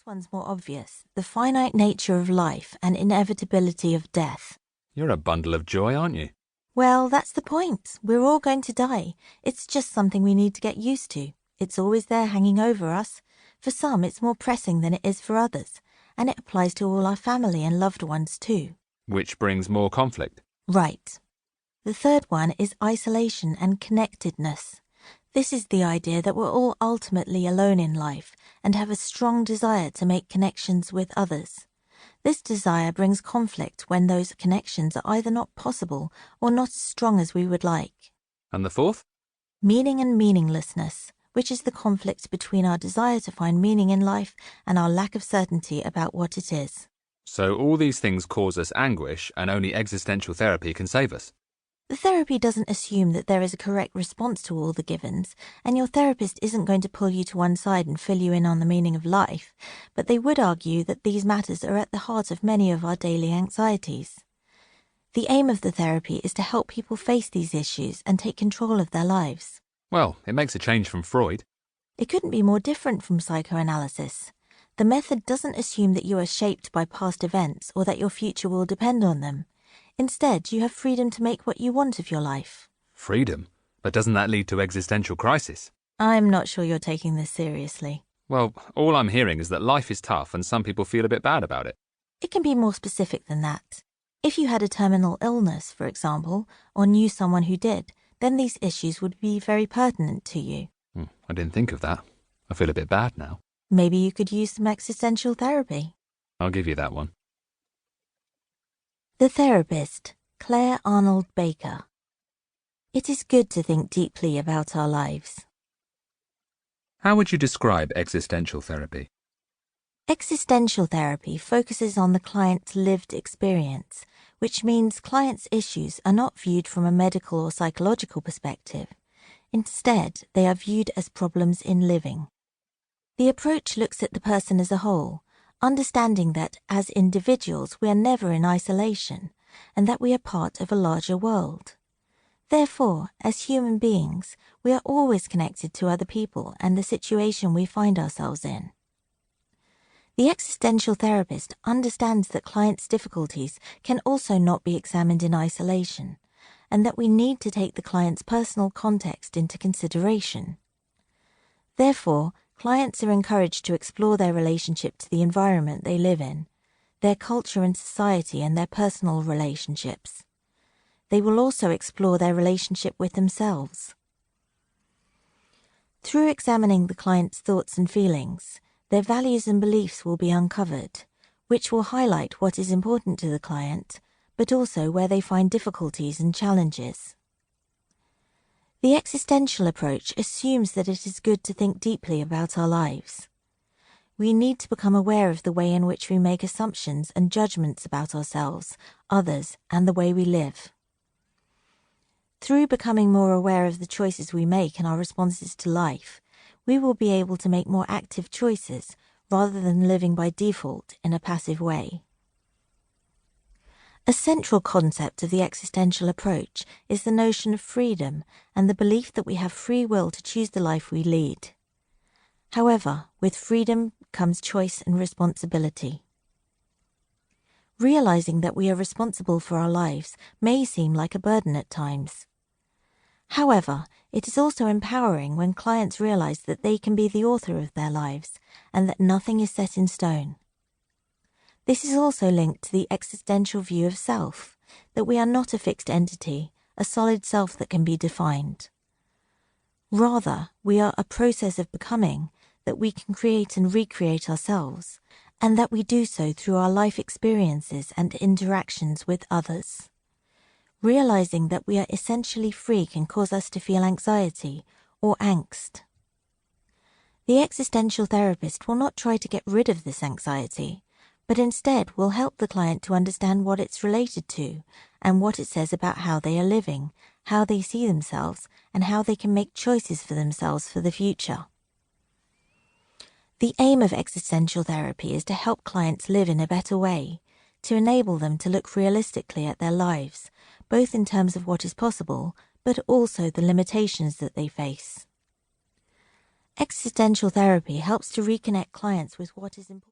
one's more obvious, the finite nature of life and inevitability of death. You're a bundle of joy, aren't you? Well, that's the point. We're all going to die. It's just something we need to get used to. It's always there hanging over us. For some, it's more pressing than it is for others, and it applies to all our family and loved ones too. Which brings more conflict. Right. The third one is isolation and connectedness. This is the idea that we're all ultimately alone in life and have a strong desire to make connections with others. This desire brings conflict when those connections are either not possible or not as strong as we would like. And the fourth? Meaning and meaninglessness, which is the conflict between our desire to find meaning in life and our lack of certainty about what it is. So all these things cause us anguish and only existential therapy can save us. The therapy doesn't assume that there is a correct response to all the givens, and your therapist isn't going to pull you to one side and fill you in on the meaning of life, but they would argue that these matters are at the heart of many of our daily anxieties. The aim of the therapy is to help people face these issues and take control of their lives. Well, it makes a change from Freud. It couldn't be more different from psychoanalysis. The method doesn't assume that you are shaped by past events or that your future will depend on them. Instead, you have freedom to make what you want of your life. Freedom? But doesn't that lead to existential crisis? I'm not sure you're taking this seriously. Well, all I'm hearing is that life is tough and some people feel a bit bad about it. It can be more specific than that. If you had a terminal illness, for example, or knew someone who did, then these issues would be very pertinent to you. I didn't think of that. I feel a bit bad now. Maybe you could use some existential therapy. I'll give you that one. The therapist, Claire Arnold Baker. It is good to think deeply about our lives. How would you describe existential therapy? Existential therapy focuses on the client's lived experience, which means clients' issues are not viewed from a medical or psychological perspective. Instead, they are viewed as problems in living. The approach looks at the person as a whole, understanding that as individuals we are never in isolation and that we are part of a larger world. Therefore, as human beings, we are always connected to other people and the situation we find ourselves in. The existential therapist understands that clients' difficulties can also not be examined in isolation, and that we need to take the client's personal context into consideration. Therefore, clients are encouraged to explore their relationship to the environment they live in, their culture and society, and their personal relationships. They will also explore their relationship with themselves. Through examining the client's thoughts and feelings, their values and beliefs will be uncovered, which will highlight what is important to the client, but also where they find difficulties and challenges. The existential approach assumes that it is good to think deeply about our lives. We need to become aware of the way in which we make assumptions and judgments about ourselves, others, and the way we live. Through becoming more aware of the choices we make and our responses to life, we will be able to make more active choices rather than living by default in a passive way. A central concept of the existential approach is the notion of freedom and the belief that we have free will to choose the life we lead. However, with freedom comes choice and responsibility. Realizing that we are responsible for our lives may seem like a burden at times. However, it is also empowering when clients realize that they can be the author of their lives and that nothing is set in stone. This is also linked to the existential view of self, that we are not a fixed entity, a solid self that can be defined. Rather, we are a process of becoming, that we can create and recreate ourselves, and that we do so through our life experiences and interactions with others. Realizing that we are essentially free can cause us to feel anxiety or angst. The existential therapist will not try to get rid of this anxiety, but instead will help the client to understand what it's related to and what it says about how they are living, how they see themselves, and how they can make choices for themselves for the future. The aim of existential therapy is to help clients live in a better way, to enable them to look realistically at their lives, both in terms of what is possible, but also the limitations that they face. Existential therapy helps to reconnect clients with what is important.